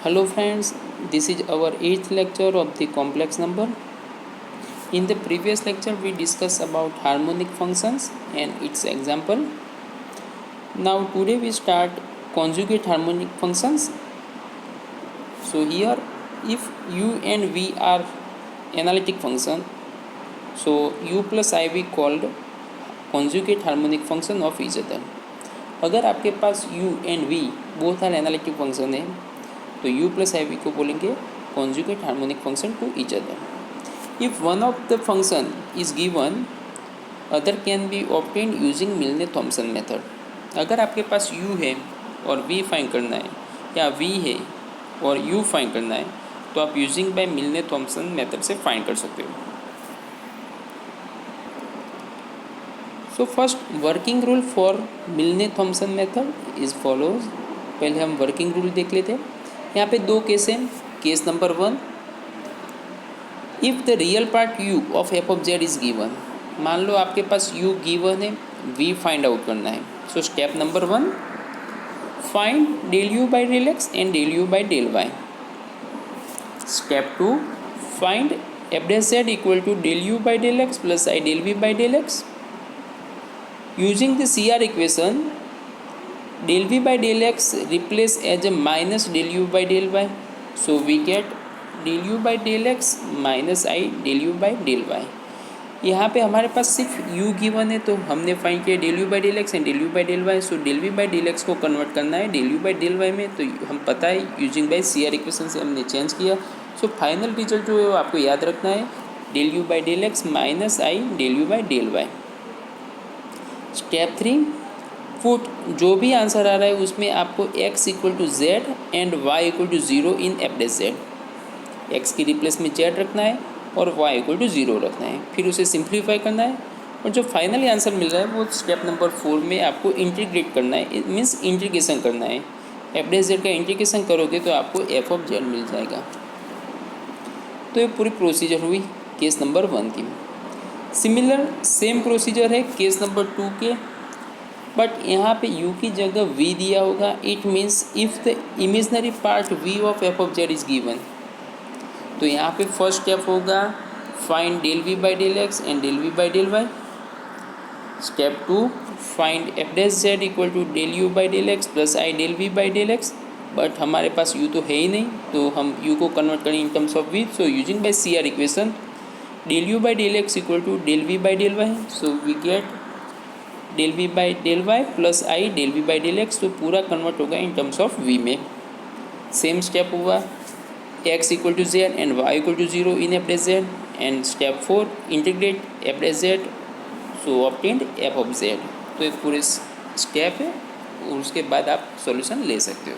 Hello friends, this is our 8th lecture of the complex number. In the previous lecture we discussed about harmonic functions and its example. Now today we start conjugate harmonic functions. So here if u and v are analytic function, so u plus I we called conjugate harmonic function of each other. अगर आपके पास u and v both are analytic function है तो u plus I v को बोलेंगे conjugate harmonic function to each other. If one of the function is given, other can be obtained using Milne-Thomson method. अगर आपके पास u है और v find करना है या v है और u फाइंड करना है तो आप यूजिंग बाय मिलने-थॉम्सन मेथड से फाइंड कर सकते हो. So first working rule for Milne Thomson method is follows. पहले हम वर्किंग रूल देख लेते हैं. यहाँ पे दो केस हैं. Case number 1, if the real part u of f of z is given. मान लो आपके पास u गिवन है, v फाइंड आउट करना है. So step number 1, find del u by del x and del u by del y. Step 2, find f dash z equal to del u by del x plus i del v by del x. Using the CR equation, del v by del x replace as a minus del u by del y, so we get del u by del x minus I del u by del y. यहाँ पे हमारे पास सिर्फ u given है तो हमने find किया del u by del x and del u by del y. So del v by del x को convert करना है del u by del y में, तो हम पता है यूजिंग बाय CR इक्वेशन से हमने चेंज किया. सो फाइनल रिजल्ट जो है वो आपको याद रखना है del u by del x minus I del u by del y. Step 3, put जो भी आंसर आ रहा है उसमें आपको x equal to z and y equal to 0 in f dash z. x की रिप्लेस में z रखना है और y इक्वल टू 0 रखना है. फिर उसे सिंप्लीफाई करना है और जो फाइनली आंसर मिल रहा है वो स्टेप नंबर 4 में आपको इंटीग्रेट करना है, मीन्स इंटीग्रेशन करना है. एफ डैश जेड का इंटीग्रेशन करोगे तो आपको एफ ऑफ जेड मिल जाएगा. तो ये पूरी प्रोसीजर हुई केस नंबर 1 की. सिमिलर सेम प्रोसीजर है केस नंबर 2 के, बट यहाँ पे u की जगह v दिया होगा. It means if the imaginary part v of f of z is given, तो यहाँ पे फर्स्ट स्टेप होगा find del v by del x and del v by del y. Step 2, find f dash z equal to del u by del x plus i del v by del x. But हमारे पास u तो है ही नहीं तो हम u को convert करें in terms of v. So using by CR equation del u by del x equal to del v by del y. So we get del v by del y plus i del v by del x. तो पूरा convert होगा in terms of v में. Same step हुआ x equal to z and y equal to 0 in f dash z. And step 4, integrate F dash Z, so obtained F of Z. तो ये पूरे step है और उसके बाद आप सॉल्यूशन ले सकते हो.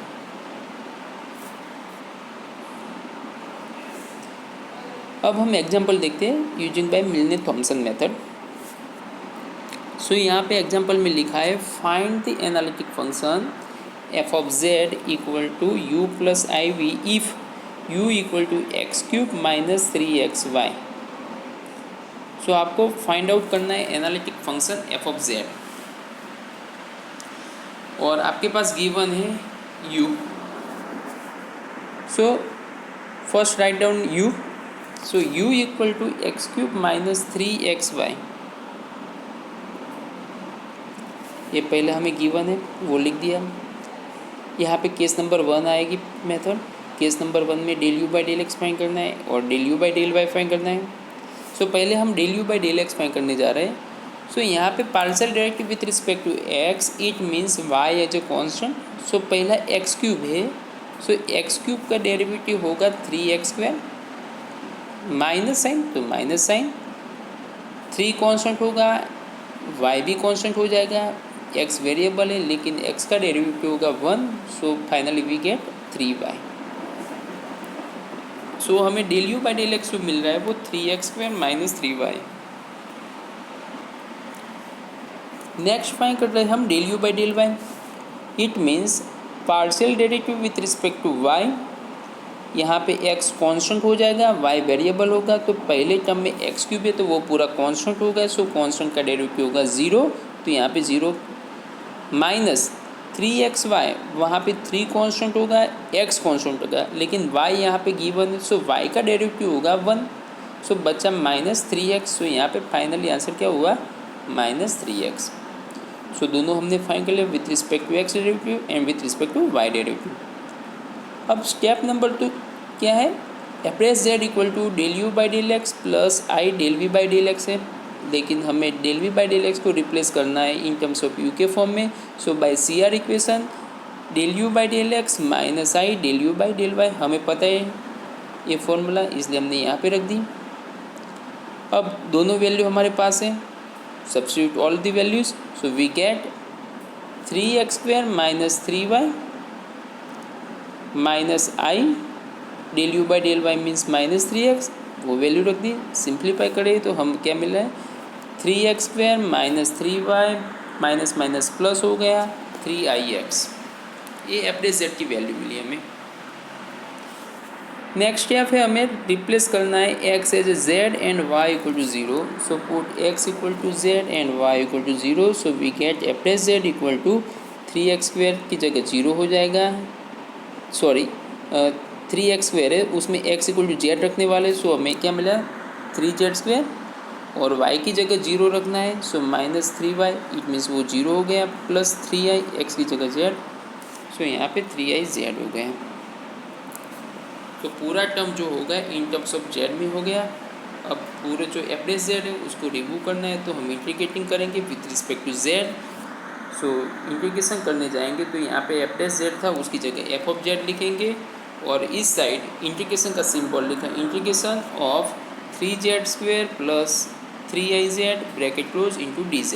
अब हम एग्जांपल देखते हैं using by Milne Thomson method. So यहाँ पे एग्जांपल में लिखा है find the analytic function f of z equal to u plus i v if u equal to x cube minus 3xy. So आपको फाइंड आउट करना है analytic function f of z और आपके पास गिवन है u. So first write down u. So u equal to x cube minus 3xy. ये पहले हमें गिवन है वो लिख दिया. यहाँ पे केस नंबर 1 आएगी मेथड. केस नंबर 1 में del u by del x find करना है और del u by del y find करना है. सो पहले हम del u by del x find करने जा रहे हैं. सो यहाँ पे partial derivative with respect to x, it means y as a constant. So पहला एक्स क्यूब है, सो एक्स क्यूब का डेरिवेटिव होगा 3x². माइनस साइन तो माइनस साइन, 3 कॉन्स्टेंट होगा, y भी कॉन्स्टेंट हो जाएगा. x वेरिएबल है लेकिन x का डेरिवेटिव होगा 1. So finally we get 3y. So हमें del u by del x जो मिल रहा है वो 3x² minus 3y. Next find कर रहे हैं हम del u by del y. It means partial derivative with respect to y. यहाँ पे x कांस्टेंट हो जाएगा, y वेरिएबल होगा. तो पहले टर्म में x क्यूब है तो वो पूरा कांस्टेंट होगा. सो कांस्टेंट का डेरिवेटिव होगा 0. तो यहाँ पे 0 माइनस 3xy, वहाँ पे 3 कांस्टेंट होगा, x कांस्टेंट होगा, लेकिन y यहाँ पे गिवन है, सो y का डेरिवेटिव होगा 1, सो बचा -3x। सो यहाँ पे फाइनली आंसर क्या हुआ, -3x। सो दोनों हमने फाइंड कर लिया with respect to x derivative and with respect to y derivative. अब स्टेप नंबर 2 क्या है, एप्रेस z equal to del u by del x plus i del v by del x है, लेकिन हमें del v by del x को replace करना है इन टर्म्स ऑफ यू के फॉर्म में। So by C R equation del u by del x minus i del u by del Y, हमें पता है ये फॉर्मूला, इसलिए हमने यहाँ पे रख दी। अब दोनों वैल्यू हमारे पास है, substitute all the values, so we get 3x² minus 3y minus i del u by del y means -3x, वो वैल्यू रख दी। सिंप्लीफाई करें तो हम क्या मिल रहा है, 3x² minus 3y minus minus plus हो गया 3ix, ये एप्रेस जेड की वैल्यू मिली हमें। नेक्स्ट स्टेप है, हमें रिप्लेस करना है x as a z and y equal to 0, so put x equal to z and y equal to 0, so we get एप्रेस z इक्वल टू 3x² की जगह 0 हो जाएगा, सॉरी 3x² है, उसमें x इक्वल टू z रखने वाले, सो हमें क्या मिला 3z² और y की जगह 0 रखना है, सो -3y, इट मीन्स वो 0 हो गया, प्लस 3i x की जगह z, सो यहाँ पे 3iz हो गया। तो पूरा टर्म जो होगा इन टर्म्स ऑफ z में हो गया। अब पूरे जो एप्रेस z है उसको रिमूव करना है, तो हम इंटीग्रेटिंग करेंगे with respect to z। So integration करने जाएंगे तो यहाँ पे एप्रेस z था, उसकी जगह f ऑफ z लिखेंगे, और इस साइड इंटीग्रेशन का सिंबल लिखा, integration of 3z² plus 3iz bracket close into dz,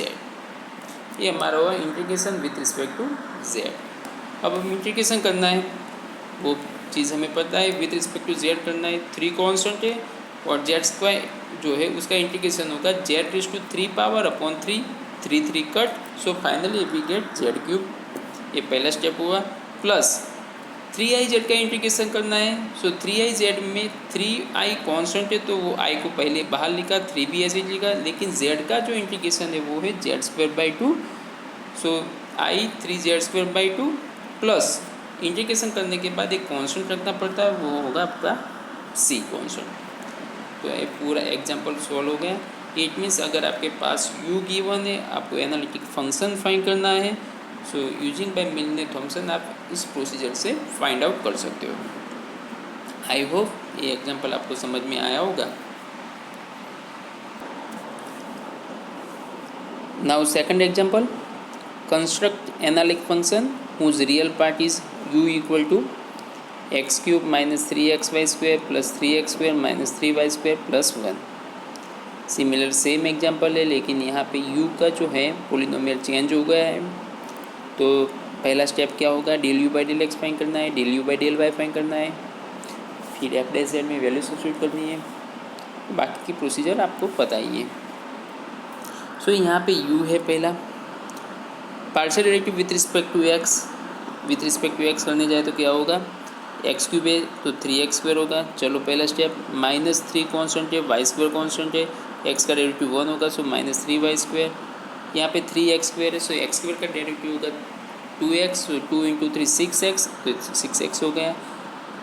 ये हमारा हुआ integration with respect to z। अब हम इंटीग्रेशन करना है, वो चीज़ हमें पता है, विथ रिस्पेक्ट टू z करना है, 3 कांस्टेंट है और z² जो है उसका इंटीग्रेशन होगा z⁻3 3 cut, so finally we get z³, ये पहला स्टेप हुआ। प्लस 3iz का इंटीग्रेशन करना है, सो 3iz में 3i कांस्टेंट है तो वो i को पहले बाहर लिखा, 3 भी ऐसे लिखा, लेकिन z का जो इंटीग्रेशन है वो है z²/2, so i 3z²/2 plus integration करने के बाद एक कांस्टेंट रखना पड़ता है, वो होगा आपका c कांस्टेंट। तो ये पूरा एग्जांपल सॉल्व हो गया। इट मीन्स अगर आपके पास u गिवन है, आपको एनालिटिक फंक्शन फाइंड करना है, सो यूजिंग बाय मिलने थॉमसन आप इस प्रोसीजर से फाइंड आउट कर सकते हो। आई होप ये एग्जांपल आपको समझ में आया होगा। Now second example, construct analytic function whose real part is u equal to x³ minus 3xy² plus 3x² minus 3y² plus 1। Similar same example है, लेकिन यहाँ पे u का जो है पोलिनोमियल चेंज हो गया है। तो पहला स्टेप क्या होगा, del u by del x find करना है, del u by del y find करना है, फिर एप्रेस जेड में वैल्यू सब्स्टिट्यूट करनी है, बाकी की प्रोसीजर आपको पता ही है। सो यहाँ पे u है पहला, partial derivative with respect to x करने जाए तो क्या होगा, x³ है तो 3x² होगा। चलो पहला स्टेप, -3 कांस्टेंट है, y² कांस्टेंट है, x का डेरिवेटिव 1 होगा, सो -3y², यहाँ पे 3x² है, सो x² का डेरिवेटिव होगा 2x, सो 2 × 3 6x, तो 6x हो गया।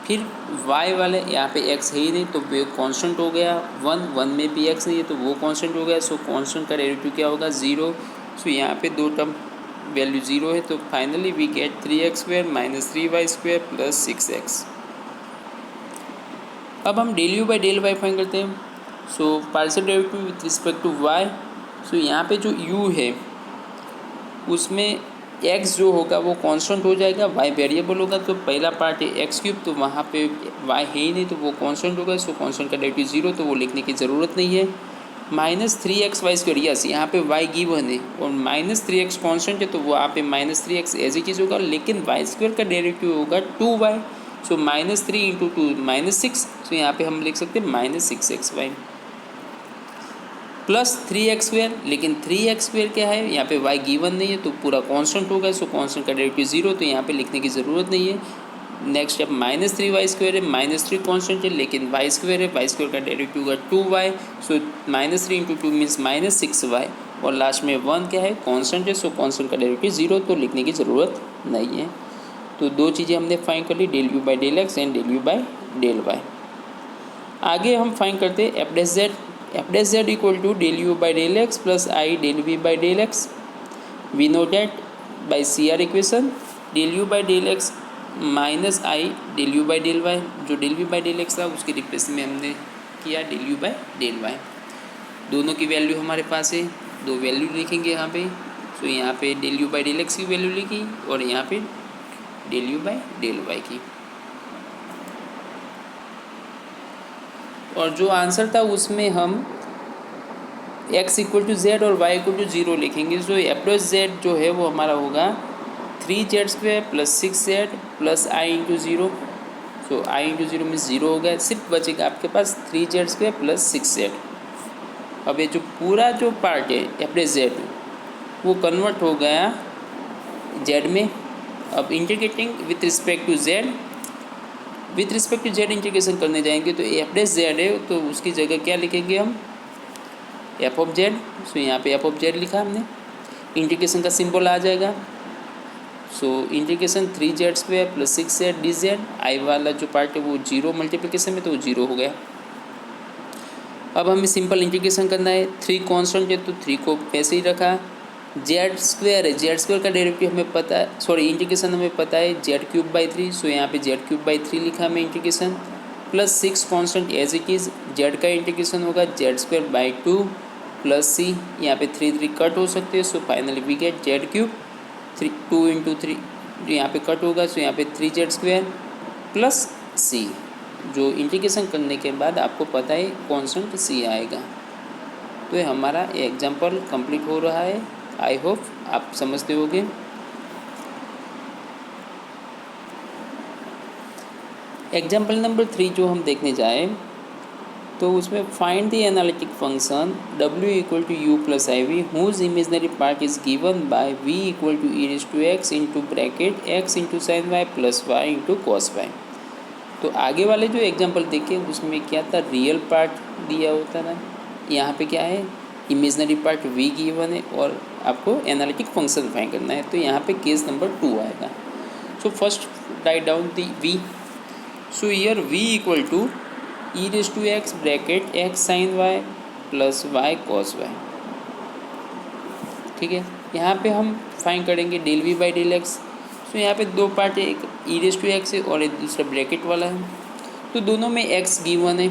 फिर y वाले यहाँ पे x है ही नहीं तो वो कांस्टेंट हो गया, 1 में भी x नहीं है तो वो कांस्टेंट हो गया, सो कांस्टेंट का डेरिवेटिव क्या होगा 0, सो यहाँ पे दो टर्म वैल्यू 0 है, तो finally we get 3x² minus 3y² plus 6x। अब हम del u by del y find करते हैं, so partial derivative with respect to y, so यहाँ पे जो u है उसमें x जो होगा वो कांस्टेंट हो जाएगा, y वेरिएबल होगा, तो पहला पार्ट है x³ तो वहाँ पे y है ही नहीं तो वो कांस्टेंट होगा, सो कांस्टेंट का डेरिवेटिव 0 तो वो लिखने की ज़रूरत नहीं है। -3xy², यस यहाँ पे y गिवन है और -3x कांस्टेंट है तो वो यहाँ पे -3x एज इट इज होगा, लेकिन y² का डेरिवेटिव होगा 2y, सो -3 × 2 -6, सो यहाँ पे हम लिख सकते हैं -6xy प्लस 3x², लेकिन 3x² क्या है, यहाँ पे y गिवन नहीं है तो पूरा कांस्टेंट होगा, सो कांस्टेंट का डेरिवेटिव 0 तो यहाँ पे लिखने की ज़रूरत नहीं है। नेक्स्ट स्टेप -3y² है, -3 कांस्टेंट है लेकिन y² है, y² का डेरिवेटिव होगा 2y, सो -3 × 2 मीन्स -6y, और लास्ट में 1 क्या है, कांस्टेंट है, सो कांस्टेंट का डेरिवेटिव 0, तो लिखने की ज़रूरत नहीं है। तो दो चीज़ें हमने फाइंड कर ली, del u by del x and del u by del y. आगे हम फाइंड करते हैं f dash z equal to del u by del x plus i del v by del x. We know that by C R equation del u by del x minus i del u by del y. जो del v by del x था उसके replace में हमने किया del u by del y. दोनों की value हमारे पास है, दो वैल्यू लिखेंगे यहाँ पे। सो यहाँ पे del u by del x की वैल्यू लिखी और यहाँ पे del u by del y की। और जो आंसर था उसमें हम x इक्वल टू जेड और y इक्वल टू 0 लिखेंगे। सो एफ डॉट जेड जो है वो हमारा होगा 3z² प्लस 6z प्लस आई इंटू 0। सो आई इंटू 0 में 0 हो गया, सिर्फ बचेगा आपके पास 3z² प्लस 6z। अब ये जो पूरा जो पार्ट है एफ डॉट जेड वो कन्वर्ट हो गया z में। अब integrating with respect to z integration करने जाएंगे तो एफ डैश जेड है तो उसकी जगह क्या लिखेंगे हम, एफ ऑफ जेड। सो यहाँ पे एफ ऑफ जेड लिखा हमने, इंटीग्रेशन का सिंबल आ जाएगा। So integration 3z² plus 6z dz। आई वाला जो पार्ट है वो 0 मल्टीप्लिकेशन में तो वो 0 हो गया। अब हमें सिंपल इंटीग्रेशन करना है, 3 कांस्टेंट है तो 3 को वैसे ही रखा। z² है, z² का डेरिवेटिव हमें पता है, सॉरी इंटीग्रेशन हमें पता है z³/3। सो यहाँ पे z³/3 लिखा हमें integration, plus 6 constant as it is. z का इंटीग्रेशन होगा z²/2 प्लस c। यहाँ पे 3 कट हो सकते हैं। So finally we get z³ 2 into 3 यहाँ पे कट होगा। सो यहाँ पे 3z² प्लस c। जो इंटीग्रेशन करने के बाद आपको पता है कांस्टेंट c आएगा। तो ये हमारा एग्जाम्पल कंप्लीट हो रहा है। आई होप आप समझते होंगे। एग्जाम्पल नंबर 3 जो हम देखने जाए तो उसमें find the analytic function w equal to u plus i v whose imaginary part is given by v equal to e raise to x into bracket x into sine y plus y into cos y. तो आगे वाले जो example देखे उसमें क्या था, real part दिया होता था। यहाँ पे क्या है, इमेजनरी पार्ट v गिवन है और आपको एनालिटिक फंक्शन फाइंड करना है। तो यहाँ पे केस नंबर 2 आएगा। So first write down the v। So here v equal to e raise to x bracket x sine y plus y cos y. ठीक है, यहाँ पे हम फाइंड करेंगे del v by del x. So यहाँ पे दो पार्ट है, एक ई रेज़ टू एक्स है और एक दूसरा ब्रैकेट वाला है। तो दोनों में x गिवन है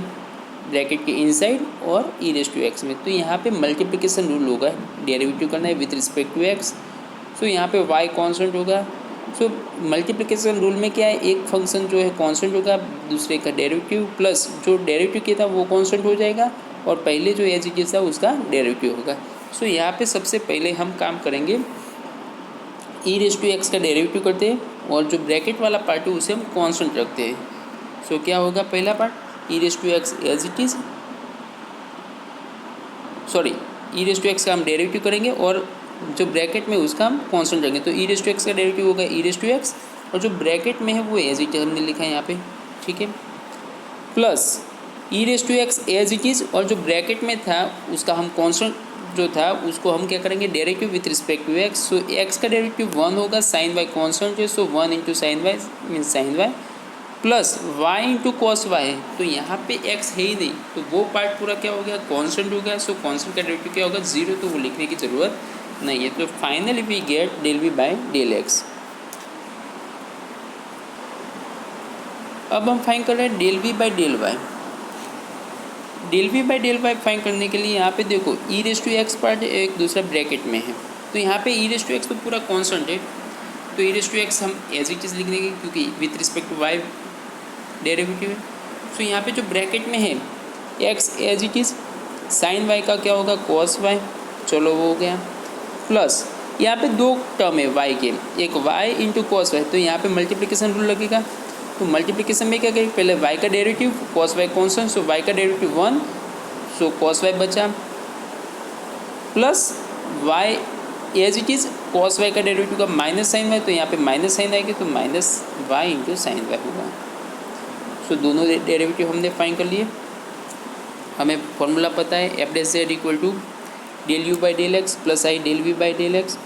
ब्रैकेट के इनसाइड और ई रेज़ टू एक्स में। तो यहाँ पे मल्टीप्लिकेशन रूल होगा, डेरिवेटिव करना है with respect to x. So यहाँ पे y कांस्टेंट होगा। सो मल्टीप्लिकेशन रूल में क्या है, एक फंक्शन जो है कांस्टेंट होगा, दूसरे का डेरिवेटिव प्लस जो डेरिवेटिव किया था वो कांस्टेंट हो जाएगा और पहले जो एज इट इज था उसका डेरिवेटिव होगा। सो यहाँ पे सबसे पहले हम काम करेंगे ई रेज़ टू एक्स का डेरिवेटिव करते हैं और जो ब्रैकेट वाला पार्ट है उसे हम कांस्टेंट रखते हैं। सो क्या होगा, पहला part e raise to x as it is, sorry e raise to x का हम डेरिवेटिव करेंगे और जो ब्रैकेट में उसका हम कांस्टेंट रखेंगे। तो ई रेज़ टू एक्स का डेरिवेटिव होगा ई रेज़ टू एक्स और जो ब्रैकेट में है वो एज इट इज हमने लिखा है यहाँ पे। ठीक है, plus e raise to x as it is और जो ब्रैकेट में था उसका हम कांस्टेंट जो था उसको हम क्या करेंगे, derivative with respect to x. So x का डेरिवेटिव 1 होगा, साइन वाई कांस्टेंट है so 1 into sine y means sine y plus y into cos y है। तो यहाँ पे एक्स है ही नहीं तो वो पार्ट पूरा क्या हो गया, कांस्टेंट हो गया। सो कांस्टेंट का डेरिवेटिव क्या होगा, 0, तो वो लिखने की ज़रूरत नहीं है। तो finally we get del v by del x. अब हम फाइंड कर रहे हैं del v by del y. Del v by del y find करने के लिए यहाँ पे देखो e raise to x part एक दूसरा ब्रैकेट में है। तो यहाँ पे ई रेज़ टू एक्स तो पूरा कांस्टेंट है तो ई रेज़ टू एक्स हम एज इट इज़ लिख देंगे क्योंकि with respect to y derivative है। सो यहाँ पे जो ब्रैकेट में है x as it is, sine y का क्या होगा, कॉस वाई, चलो वो हो गया, प्लस यहाँ पे दो टर्म है वाई के, एक वाई इंटू कॉस वाई। तो यहाँ पे मल्टीप्लिकेशन रूल लगेगा। तो मल्टीप्लिकेशन में क्या करेंगे, पहले y का derivative, cos y constant, so y का डेरिवेटिव 1, सो cos y बचा, plus y as it is cos y का डेरिवेटिव का माइनस साइन y, तो यहाँ पे माइनस साइन आएगी तो minus y into sine y होगा। सो दोनों डेरिवेटिव हमने फाइंड कर लिए। हमें फॉर्मूला पता है f dash z equal to del u by del x plus i del v by del x.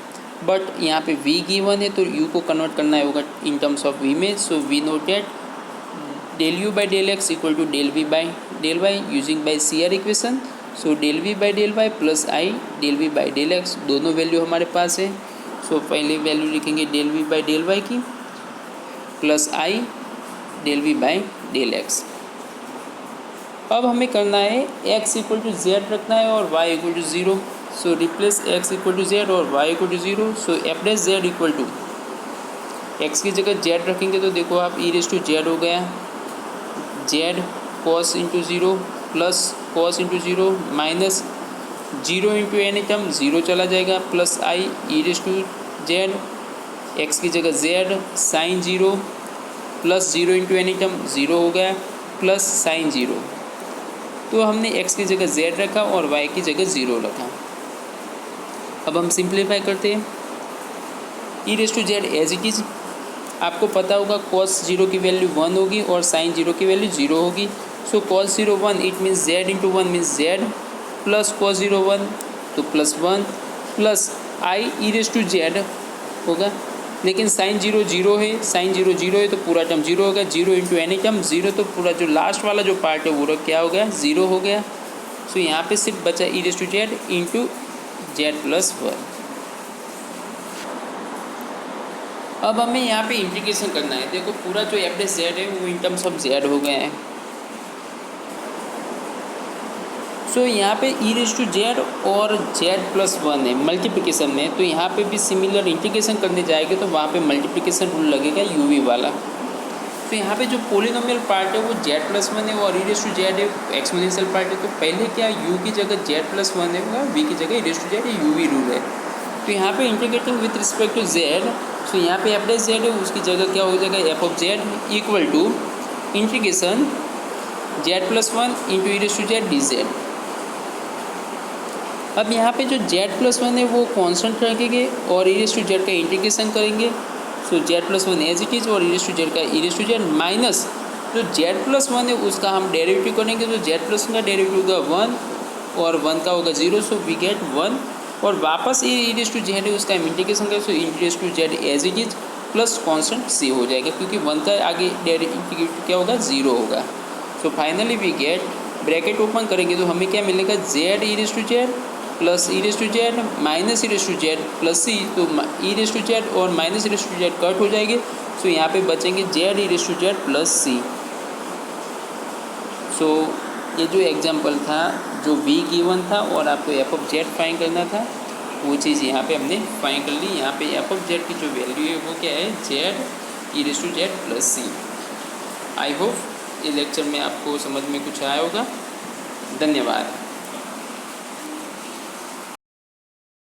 But यहाँ पे v गिवन है तो u को कन्वर्ट करना होगा इन टर्म्स ऑफ v में। So we note that del u by del x equal to del v by del y using by C R equation. So del v by del y plus i del v by del x, दोनों value हमारे पास है। So पहले value लिखेंगे del v by del y की plus i del v by del x. अब हमें करना है x इक्वल टू जेड रखना है और y equal to zero. So replace x equal to z और y equal to zero. So f dash z equal to x की जगह z रखेंगे तो देखो आप ई रेस टू जेड हो गया, z cos into zero plus cos into zero minus zero into any term zero चला जाएगा plus i e raise to z, x की जगह z sine zero plus zero into any term zero हो गया plus sine zero. तो हमने x की जगह z रखा और y की जगह ज़ीरो रखा। अब हम सिंप्लीफाई करते हैं। E raise to z as it is, आपको पता होगा cos ज़ीरो की वैल्यू 1 होगी और sin ज़ीरो की वैल्यू 0 होगी। So cos zero 1 it means z into 1 means z plus cos zero 1 तो plus 1 plus i e raise to z होगा। लेकिन साइन जीरो जीरो है, साइन जीरो जीरो है तो पूरा टर्म जीरो होगा, zero into any term zero, तो पूरा जो लास्ट वाला जो पार्ट है वो क्या हो गया, ज़ीरो हो गया। सो यहाँ पे सिर्फ बचा e raise to z into z plus 1। अब हमें यहाँ पे इंटीग्रेशन करना है। देखो पूरा जो एफ डैश जेड है वो इन टर्म्स ऑफ जेड हो गया है। सो यहाँ पे ई रेस टू जेड और जेड प्लस 1 है मल्टीप्लिकेशन में, तो यहाँ पे भी सिमिलर इंटीग्रेशन करने जाएंगे तो वहाँ पे मल्टीप्लिकेशन रूल लगेगा यूवी वाला। तो यहाँ पे जो पोलिनोमियल पार्ट है वो जेड प्लस 1 है और ई रेस टू जेड है एक्सपोनेंशियल पार्ट है। तो पहले क्या यू की जगह जेड प्लस 1 है, वी की जगह e raise to z, u v rule है। तो यहाँ पे integrating with respect to z, so यहाँ पे एफ डैश जेड है उसकी जगह क्या हो जाएगा f of z equal to integration z plus 1 into e raise to z d z. अब यहाँ पे जो z प्लस 1 है वो कांस्टेंट रखेंगे और ई रेस टू जेड का इंटीग्रेशन करेंगे। So z plus 1 as it is और ई रेस टू जेड का e raise to z minus जो z प्लस 1 है उसका हम डेरिवेटिव करेंगे। तो z प्लस 1 का डेरिवेटिव होगा 1 और 1 का होगा 0, सो वी गेट 1 और वापस ई रेस टू जेड है उसका हम इंटीग्रेशन करेंगे। So e raise to z as it is plus constant C हो जाएगा क्योंकि 1 का आगे डेरिवेटिव क्या होगा 0 होगा। So finally we get bracket open करेंगे तो हमें क्या मिलेगा z e raise to z plus e raise to z minus e raise to z plus C, तो ई रेस टू जेड और minus e raise to z cut हो जाएंगे। So यहाँ पे बचेंगे z e raise to z plus C. So ये जो example था जो v गिवन था और आपको एफ ऑफ जेड फाइंड करना था वो चीज़ यहाँ पे हमने फाइंड कर ली। यहाँ पे एफ ऑफ जेड की जो वैल्यू है वो क्या है z e raise to z plus c. I hope ये लेक्चर में आपको समझ में कुछ आया होगा। धन्यवाद।